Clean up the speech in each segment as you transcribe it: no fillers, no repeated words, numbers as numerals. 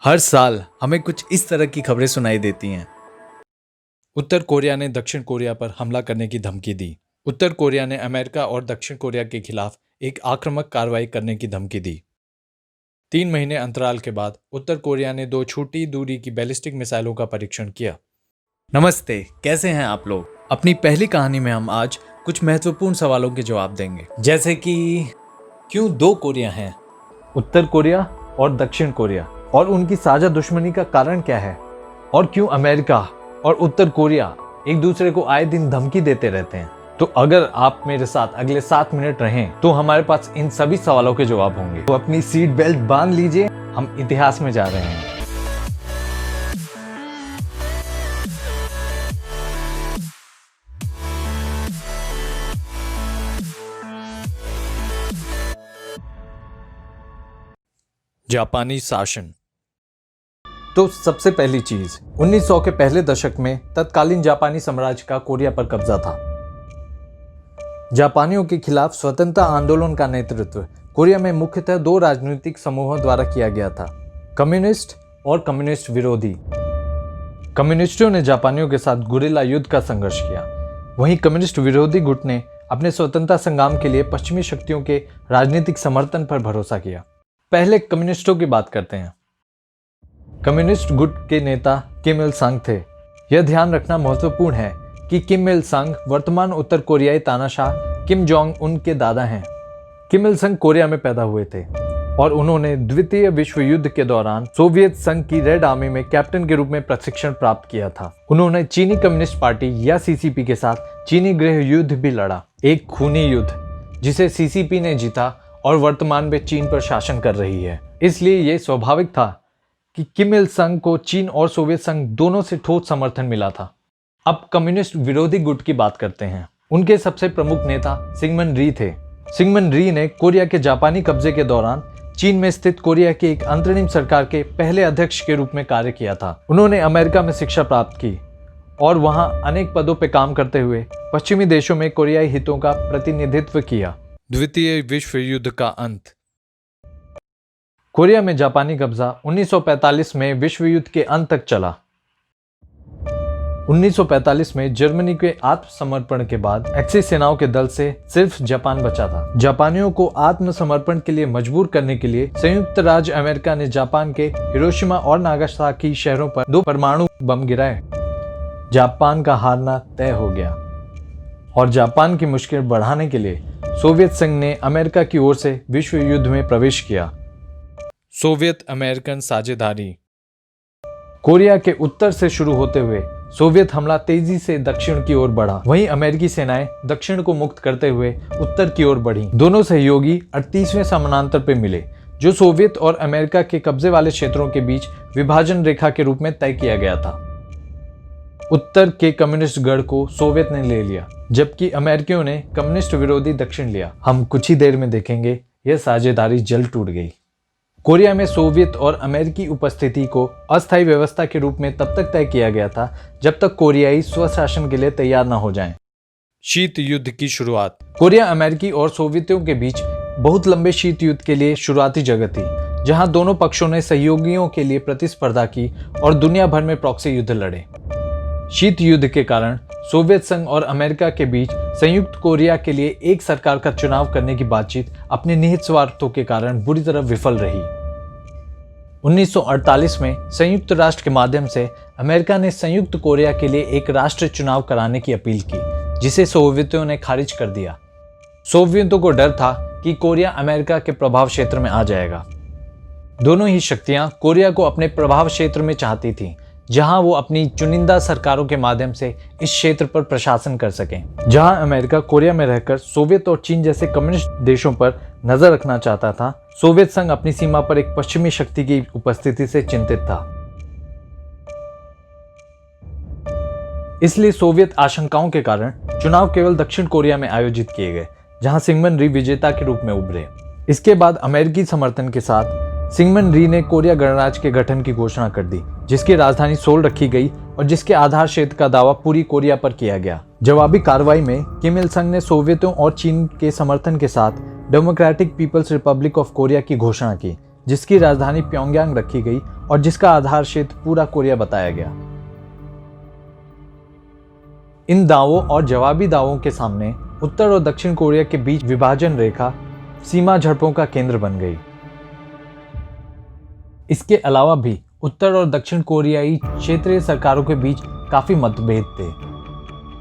हर साल हमें कुछ इस तरह की खबरें सुनाई देती हैं। उत्तर कोरिया ने दक्षिण कोरिया पर हमला करने की धमकी दी। उत्तर कोरिया ने अमेरिका और दक्षिण कोरिया के खिलाफ एक आक्रामक कार्रवाई करने की धमकी दी। 3 महीने अंतराल के बाद उत्तर कोरिया ने 2 छोटी दूरी की बैलिस्टिक मिसाइलों का परीक्षण किया। नमस्ते, कैसे हैं आप लोग? अपनी पहली कहानी में हम आज कुछ महत्वपूर्ण सवालों के जवाब देंगे, जैसे कि क्यों 2 कोरिया हैं, उत्तर कोरिया और दक्षिण कोरिया, और उनकी साझा दुश्मनी का कारण क्या है, और क्यों अमेरिका और उत्तर कोरिया एक दूसरे को आए दिन धमकी देते रहते हैं। तो अगर आप मेरे साथ अगले 7 मिनट रहें तो हमारे पास इन सभी सवालों के जवाब होंगे। तो अपनी सीट बेल्ट बांध लीजिए, हम इतिहास में जा रहे हैं। जापानी शासन। तो सबसे पहली चीज, 1900 के पहले दशक में तत्कालीन जापानी साम्राज्य का कोरिया पर कब्जा था। जापानियों के खिलाफ स्वतंत्रता आंदोलन का नेतृत्व कोरिया में मुख्यतः 2 राजनीतिक समूहों द्वारा किया गया था, कम्युनिस्ट और कम्युनिस्ट विरोधी। कम्युनिस्टों ने जापानियों के साथ गुरिल्ला युद्ध का संघर्ष किया, वहीं कम्युनिस्ट विरोधी गुट ने अपने स्वतंत्रता संग्राम के लिए पश्चिमी शक्तियों के राजनीतिक समर्थन पर भरोसा किया। पहले कम्युनिस्टों की बात करते हैं। कम्युनिस्ट गुट के नेता किम इल संग थे। यह ध्यान रखना महत्वपूर्ण है कि किम इल संग वर्तमान उत्तर कोरियाई तानाशाह किम जोंग उन के दादा हैं। किम इल संग कोरिया में पैदा हुए थे और उन्होंने द्वितीय विश्व युद्ध के दौरान सोवियत संघ की रेड आर्मी में कैप्टन के रूप में प्रशिक्षण प्राप्त किया था। उन्होंने चीनी कम्युनिस्ट पार्टी या सीसीपी के साथ चीनी गृह युद्ध भी लड़ा, एक खूनी युद्ध जिसे सीसीपी ने जीता और वर्तमान में चीन पर शासन कर रही है। इसलिए यह स्वाभाविक था कि किम इल संग को चीन और सोवियत संघ दोनों से ठोस समर्थन मिला था। अब कम्युनिस्ट विरोधी गुट की बात करते हैं। उनके सबसे प्रमुख नेता सिंगमन री थे। सिंगमन री ने कोरिया के जापानी कब्जे के दौरान चीन में स्थित कोरिया की एक अंतरिम सरकार के पहले अध्यक्ष के रूप में कार्य किया था। उन्होंने अमेरिका में शिक्षा प्राप्त की और वहां अनेक पदों पर काम करते हुए पश्चिमी देशों में कोरियाई हितों का प्रतिनिधित्व किया। द्वितीय विश्व युद्ध का अंत। कोरिया में जापानी कब्जा 1945 में विश्व युद्ध के अंत तक चला। 1945 में जर्मनी के आत्मसमर्पण के बाद एक्सिस सेनाओं के दल से सिर्फ जापान बचा था। जापानियों को आत्मसमर्पण के लिए मजबूर करने के लिए संयुक्त राज्य अमेरिका ने जापान के हिरोशिमा और नागासाकी शहरों पर 2 परमाणु बम गिराए। जापान का हारना तय हो गया और जापान की मुश्किल बढ़ाने के लिए सोवियत संघ ने अमेरिका की ओर से विश्व युद्ध में प्रवेश किया। सोवियत अमेरिकन साझेदारी। कोरिया के उत्तर से शुरू होते हुए सोवियत हमला तेजी से दक्षिण की ओर बढ़ा, वहीं अमेरिकी सेनाएं दक्षिण को मुक्त करते हुए उत्तर की ओर बढ़ी। दोनों सहयोगी 38वें समानांतर पे मिले, जो सोवियत और अमेरिका के कब्जे वाले क्षेत्रों के बीच विभाजन रेखा के रूप में तय किया गया था। उत्तर के कम्युनिस्ट गढ़ को सोवियत ने ले लिया, जबकि अमेरिकियों ने कम्युनिस्ट विरोधी दक्षिण लिया। हम कुछ ही देर में देखेंगे यह साझेदारी जल्द टूट गई। कोरिया में सोवियत और अमेरिकी उपस्थिति को अस्थायी व्यवस्था के रूप में तब तक तय किया गया था जब तक कोरियाई स्वशासन के लिए तैयार न हो जाएं। शीत युद्ध की शुरुआत। कोरिया अमेरिकी और सोवियतों के बीच बहुत लंबे शीत युद्ध के लिए शुरुआती जगह थी, जहां दोनों पक्षों ने सहयोगियों के लिए प्रतिस्पर्धा की और दुनिया भर में प्रॉक्सी युद्ध लड़े। शीत युद्ध के कारण सोवियत संघ और अमेरिका के बीच संयुक्त कोरिया के लिए एक सरकार का चुनाव करने की बातचीत अपने निहित स्वार्थों के कारण बुरी तरह विफल रही। 1948 में संयुक्त राष्ट्र के माध्यम से अमेरिका ने संयुक्त कोरिया के लिए एक राष्ट्रीय चुनाव कराने की अपील की, जिसे सोवियतों ने खारिज कर दिया। सोवियतों को डर था कि कोरिया अमेरिका के प्रभाव क्षेत्र में आ जाएगा। दोनों ही शक्तियां कोरिया को अपने प्रभाव क्षेत्र में चाहती थीं, जहां वो अपनी चुनिंदा सरकारों के माध्यम से इस क्षेत्र पर प्रशासन कर सकें। जहां अमेरिका कोरिया में रहकर सोवियत और चीन जैसे कम्युनिस्ट देशों पर नजर रखना चाहता था, सोवियत संघ अपनी सीमा पर एक पश्चिमी शक्ति की उपस्थिति से चिंतित था। इसलिए सोवियत आशंकाओं के कारण चुनाव केवल दक्षिण कोरिया में आयोजित किए गए, जहां सिंगमन री विजेता के रूप में उभरे। इसके बाद अमेरिकी समर्थन के साथ सिंगमन री ने कोरिया गणराज्य के गठन की घोषणा कर दी, जिसकी राजधानी सोल रखी गई और जिसके आधार क्षेत्र का दावा पूरी कोरिया पर किया गया। जवाबी कार्रवाई में किम इल संग ने सोवियतों और चीन के समर्थन के साथ democratic people's republic of Korea की घोषणा की, जिसकी राजधानी प्योंगयांग रखी गई और जिसका आधार क्षेत्र पूरा कोरिया बताया गया। इन दावों और जवाबी दावों के सामने उत्तर और दक्षिण कोरिया के बीच विभाजन रेखा सीमा झड़पों का केंद्र बन गई। इसके अलावा भी उत्तर और दक्षिण कोरियाई क्षेत्रीय सरकारों के बीच काफी मतभेद थे।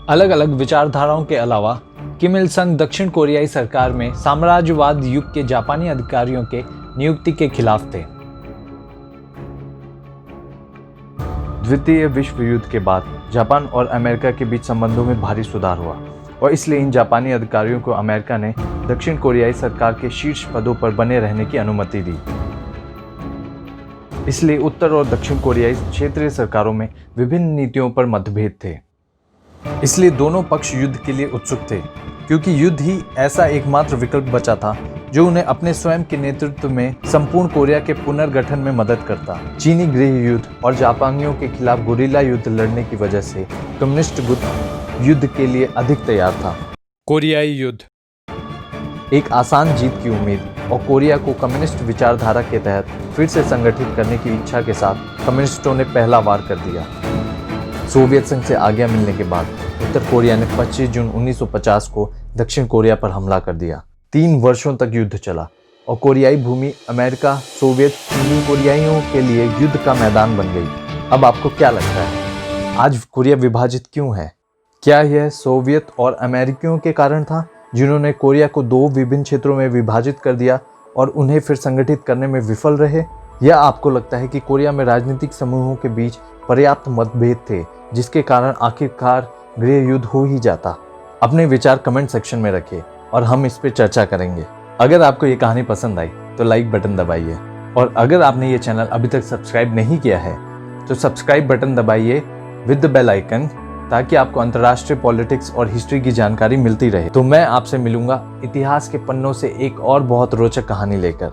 अलग अलग विचारधाराओं के अलावा किम इल संग दक्षिण कोरियाई सरकार में साम्राज्यवाद युग के जापानी अधिकारियों के नियुक्ति के खिलाफ थे। द्वितीय विश्व युद्ध के बाद जापान और अमेरिका के बीच संबंधों में भारी सुधार हुआ और इसलिए इन जापानी अधिकारियों को अमेरिका ने दक्षिण कोरियाई सरकार के शीर्ष पदों पर बने रहने की अनुमति दी। इसलिए उत्तर और दक्षिण कोरियाई क्षेत्रीय सरकारों में विभिन्न नीतियों पर मतभेद थे। इसलिए दोनों पक्ष युद्ध के लिए उत्सुक थे, क्योंकि युद्ध ही ऐसा एकमात्र विकल्प बचा था जो उन्हें अपने स्वयं के नेतृत्व में संपूर्ण कोरिया के पुनर्गठन में मदद करता। चीनी गृह युद्ध और जापानियों के खिलाफ गुरिल्ला युद्ध लड़ने की वजह से कम्युनिस्ट गुट युद्ध के लिए अधिक तैयार था। कोरियाई युद्ध एक आसान जीत की उम्मीद और कोरिया को कम्युनिस्ट विचारधारा के तहत फिर से संगठित करने की इच्छा के साथ कम्युनिस्टों ने पहला वार कर दिया। सोवियत संघ से आज्ञा मिलने के बाद उत्तर कोरिया ने 25 जून 1950 को दक्षिण कोरिया पर हमला कर दिया। 3 वर्षों तक युद्ध चला और कोरियाई भूमि अमेरिका, सोवियत, चीनी कोरियाइयों के लिए युद्ध का मैदान बन गई। अब आपको क्या लगता है, आज कोरिया विभाजित क्यों है? क्या यह सोवियत और अमेरिकियों के कारण था जिन्होंने कोरिया को 2 विभिन्न क्षेत्रों में विभाजित कर दिया और उन्हें फिर संगठित करने में विफल रहे? या आपको लगता है कि कोरिया में राजनीतिक समूहों के बीच पर्याप्त मतभेद थे जिसके कारण आखिरकार गृह युद्ध हो ही जाता? अपने विचार कमेंट सेक्शन में रखिए और हम इस पर चर्चा करेंगे। अगर आपको ये कहानी पसंद आई तो लाइक बटन दबाइए और अगर आपने ये चैनल अभी तक सब्सक्राइब नहीं किया है तो सब्सक्राइब बटन दबाइए विद द बेल आइकन, ताकि आपको अंतर्राष्ट्रीय पॉलिटिक्स और हिस्ट्री की जानकारी मिलती रहे। तो मैं आपसे मिलूंगा इतिहास के पन्नों से एक और बहुत रोचक कहानी लेकर।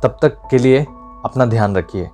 तब तक के लिए अपना ध्यान रखिए।